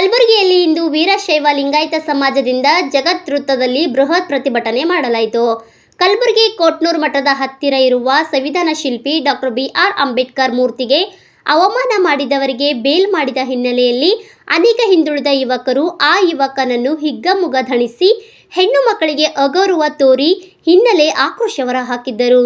ಕಲಬುರಗಿಯಲ್ಲಿ ಇಂದು ವೀರಶೈವ ಲಿಂಗಾಯತ ಸಮಾಜದಿಂದ ಜಗತ್ ವೃತ್ತದಲ್ಲಿ ಬೃಹತ್ ಪ್ರತಿಭಟನೆ ಮಾಡಲಾಯಿತು. ಕಲಬುರಗಿ ಕೋಟ್ನೂರ್ ಮಠದ ಹತ್ತಿರ ಇರುವ ಸಂವಿಧಾನ ಶಿಲ್ಪಿ ಡಾಕ್ಟರ್ ಬಿ.ಆರ್. ಅಂಬೇಡ್ಕರ್ ಮೂರ್ತಿಗೆ ಅವಮಾನ ಮಾಡಿದವರಿಗೆ ಬೇಲ್ ಮಾಡಿದ ಹಿನ್ನೆಲೆಯಲ್ಲಿ ಅನೇಕ ಹಿಂದುಳಿದ ಯುವಕರು ಆ ಯುವಕನನ್ನು ಹಿಗ್ಗಾಮುಗ್ಗಾ ಥಳಿಸಿ ಹೆಣ್ಣು ಮಕ್ಕಳಿಗೆ ಅಗೌರವ ತೋರಿ ಹಿನ್ನೆಲೆ ಆಕ್ರೋಶ ಹೊರಹಾಕಿದ್ದರು.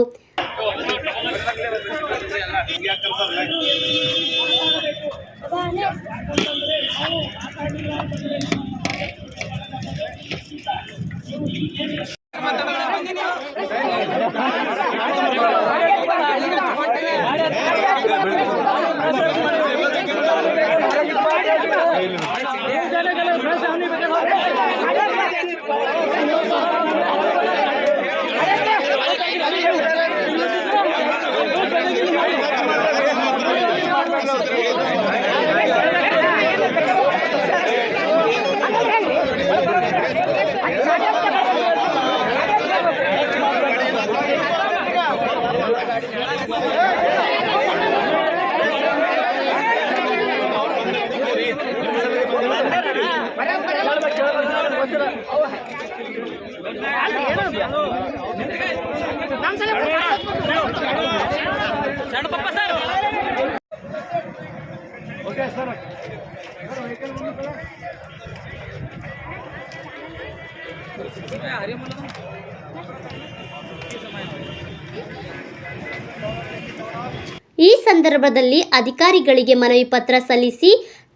ಈ ಸಂದರ್ಭದಲ್ಲಿ ಅಧಿಕಾರಿಗಳಿಗೆ ಮನವಿ ಪತ್ರ ಸಲ್ಲಿಸಿ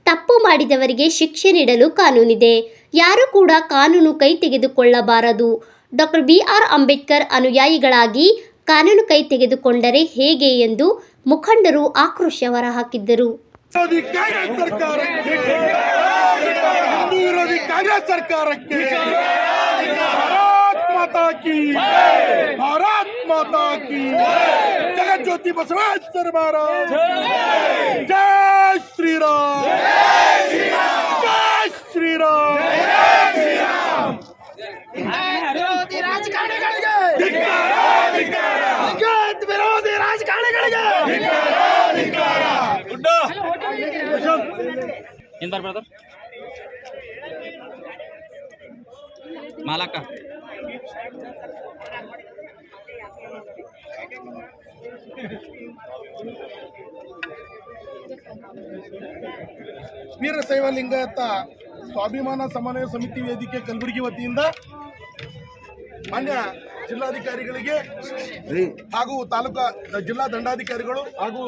ತಪ್ಪು ಮಾಡಿದವರಿಗೆ ಶಿಕ್ಷೆ ನೀಡಲು ಕಾನೂನಿದೆ. ಯಾರೂ ಕೂಡ ಕಾನೂನು ಕೈ ತೆಗೆದುಕೊಳ್ಳಬಾರದು. Doctor B R. ಅಂಬೇಡ್ಕರ್ ಅನುಯಾಯಿಗಳಾಗಿ ಕಾನೂನು ಕೈ ತೆಗೆದುಕೊಂಡರೆ ಹೇಗೆ ಎಂದು ಮುಖಂಡರು ಆಕ್ರೋಶ ಹೊರಹಾಕಿದ್ದರು. भारत माता की जगत ज्योति बसवेश्वर महाराज जय श्री राम जय श्री राम विरोधी राजकारणिಗಳಿಗೆ ಜಗತ್ ವಿರೋಧಿ ರಾಜಕಾರಣಿಗಳಿಗೆ ಇಂದರ್ ಬ್ರದರ್ ಮಾಲಕ ವೀರಶೈವ ಲಿಂಗಾಯತ ಸ್ವಾಭಿಮಾನ ಸಮನ್ವಯ ಸಮಿತಿ ವೇದಿಕೆ ಕಲಬುರಗಿ ವತಿಯಿಂದ ಮಾನ್ಯ ಜಿಲ್ಲಾಧಿಕಾರಿಗಳಿಗೆ ಹಾಗೂ ಜಿಲ್ಲಾ ದಂಡಾಧಿಕಾರಿಗಳು ಹಾಗೂ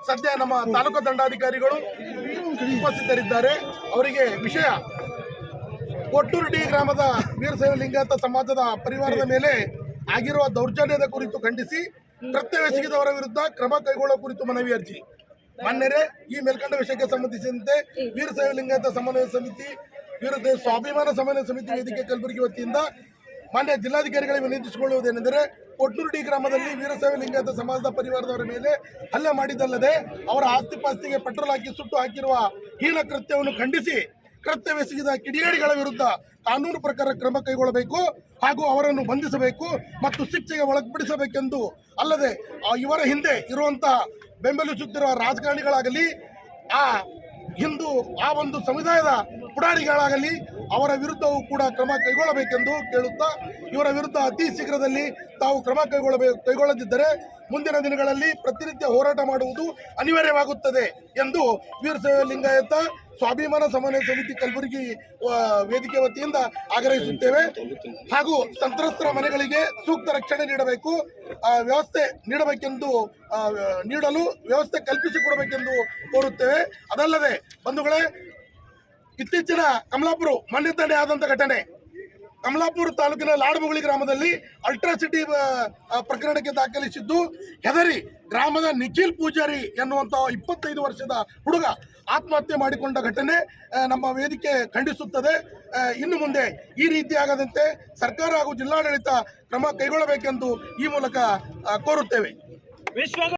ಸದ್ಯ ನಮ್ಮ ತಾಲೂಕು ದಂಡಾಧಿಕಾರಿಗಳು ಉಪಸ್ಥಿತರಿದ್ದಾರೆ. ಅವರಿಗೆ ವಿಷಯ ಕೊಟ್ಟೂರು ಡಿ ಗ್ರಾಮದ ವೀರಶೈವ ಲಿಂಗಾಯತ ಸಮಾಜದ ಪರಿವಾರದ ಮೇಲೆ ಆಗಿರುವ ದೌರ್ಜನ್ಯದ ಕುರಿತು ಖಂಡಿಸಿ ಕೃತ್ಯವೆಸಗಿದವರ ವಿರುದ್ಧ ಕ್ರಮ ಕೈಗೊಳ್ಳುವ ಕುರಿತು ಮನವಿ ಅರ್ಜಿ. ಮಾನ್ಯರೇ, ಈ ಮೇಲ್ಕಂಡ ವಿಷಯಕ್ಕೆ ಸಂಬಂಧಿಸಿದಂತೆ ವೀರಶೈವ ಲಿಂಗಾಯತ ಸಮನ್ವಯ ಸಮಿತಿ ವಿರುದ್ಧ ಸ್ವಾಭಿಮಾನ ಸಮನ್ವಯ ಸಮಿತಿ ವೇದಿಕೆ ಕಲಬುರಗಿ ವತಿಯಿಂದ ಮಾನ್ಯ ಜಿಲ್ಲಾಧಿಕಾರಿಗಳಿಗೆ ವಿನಂತಿಸಿಕೊಳ್ಳುವುದೇನೆಂದರೆ, ಕೊಟ್ಟೂರು ಡಿ ಗ್ರಾಮದಲ್ಲಿ ವೀರಶೈವ ಲಿಂಗಾಯತ ಸಮಾಜದ ಪರಿವಾರದವರ ಮೇಲೆ ಹಲ್ಲೆ ಮಾಡಿದ್ದಲ್ಲದೆ ಅವರ ಆಸ್ತಿಪಾಸ್ತಿಗೆ ಪೆಟ್ರೋಲ್ ಹಾಕಿ ಸುಟ್ಟು ಹಾಕಿರುವ ಹೀನ ಕೃತ್ಯವನ್ನು ಖಂಡಿಸಿ ಕೃತ್ಯವೆಸಗಿದ ಕಿಡಿಗೇಡಿಗಳ ವಿರುದ್ಧ ಕಾನೂನು ಪ್ರಕಾರ ಕ್ರಮ ಕೈಗೊಳ್ಳಬೇಕು ಹಾಗೂ ಅವರನ್ನು ಬಂಧಿಸಬೇಕು ಮತ್ತು ಶಿಕ್ಷೆಗೆ ಒಳಪಡಿಸಬೇಕೆಂದು ಅಲ್ಲದೆ ಇವರ ಹಿಂದೆ ಇರುವಂತಹ ಬೆಂಬಲಿಸುತ್ತಿರುವ ರಾಜಕಾರಣಿಗಳಾಗಲಿ ಆ ಒಂದು ಸಮುದಾಯದ ಪುಡಾರಿಗಳಾಗಲಿ ಅವರ ವಿರುದ್ಧವೂ ಕೂಡ ಕ್ರಮ ಕೈಗೊಳ್ಳಬೇಕೆಂದು ಕೇಳುತ್ತಾ, ಇವರ ವಿರುದ್ಧ ಅತಿ ಶೀಘ್ರದಲ್ಲಿ ತಾವು ಕ್ರಮ ಕೈಗೊಳ್ಳದಿದ್ದರೆ ಮುಂದಿನ ದಿನಗಳಲ್ಲಿ ಪ್ರತಿನಿತ್ಯ ಹೋರಾಟ ಮಾಡುವುದು ಅನಿವಾರ್ಯವಾಗುತ್ತದೆ ಎಂದು ವೀರಶೈವ ಲಿಂಗಾಯತ ಸ್ವಾಭಿಮಾನ ಸಮನ್ವಯ ಸಮಿತಿ ಕಲಬುರಗಿ ವೇದಿಕೆ ವತಿಯಿಂದ ಆಗ್ರಹಿಸುತ್ತೇವೆ. ಹಾಗೂ ಸಂತ್ರಸ್ತರ ಮನೆಗಳಿಗೆ ಸೂಕ್ತ ರಕ್ಷಣೆ ನೀಡಬೇಕು, ವ್ಯವಸ್ಥೆ ನೀಡಲು ವ್ಯವಸ್ಥೆ ಕಲ್ಪಿಸಿಕೊಡಬೇಕೆಂದು ಕೋರುತ್ತೇವೆ. ಅದಲ್ಲದೆ ಬಂಧುಗಳೇ, ಇತ್ತೀಚಿನ ಕಮಲಾಪುರ ಮಣ್ಣಿತಂಡೆ ಆದಂಥ ಘಟನೆ, ಕಮಲಾಪುರ ತಾಲೂಕಿನ ಲಾಡಬುಗುಳಿ ಗ್ರಾಮದಲ್ಲಿ ಅಲ್ಟ್ರಾಸಿಟಿ ಪ್ರಕರಣಕ್ಕೆ ದಾಖಲಿಸಿದ್ದು ಹೆದರಿ ಗ್ರಾಮದ ನಿಖಿಲ್ ಪೂಜಾರಿ ಎನ್ನುವಂಥ 25 ವರ್ಷದ ಹುಡುಗ ಆತ್ಮಹತ್ಯೆ ಮಾಡಿಕೊಂಡ ಘಟನೆ ನಮ್ಮ ವೇದಿಕೆ ಖಂಡಿಸುತ್ತದೆ. ಇನ್ನು ಮುಂದೆ ಈ ರೀತಿಯಾಗದಂತೆ ಸರ್ಕಾರ ಹಾಗೂ ಜಿಲ್ಲಾಡಳಿತ ಕ್ರಮ ಕೈಗೊಳ್ಳಬೇಕೆಂದು ಈ ಮೂಲಕ ಕೋರುತ್ತೇವೆ.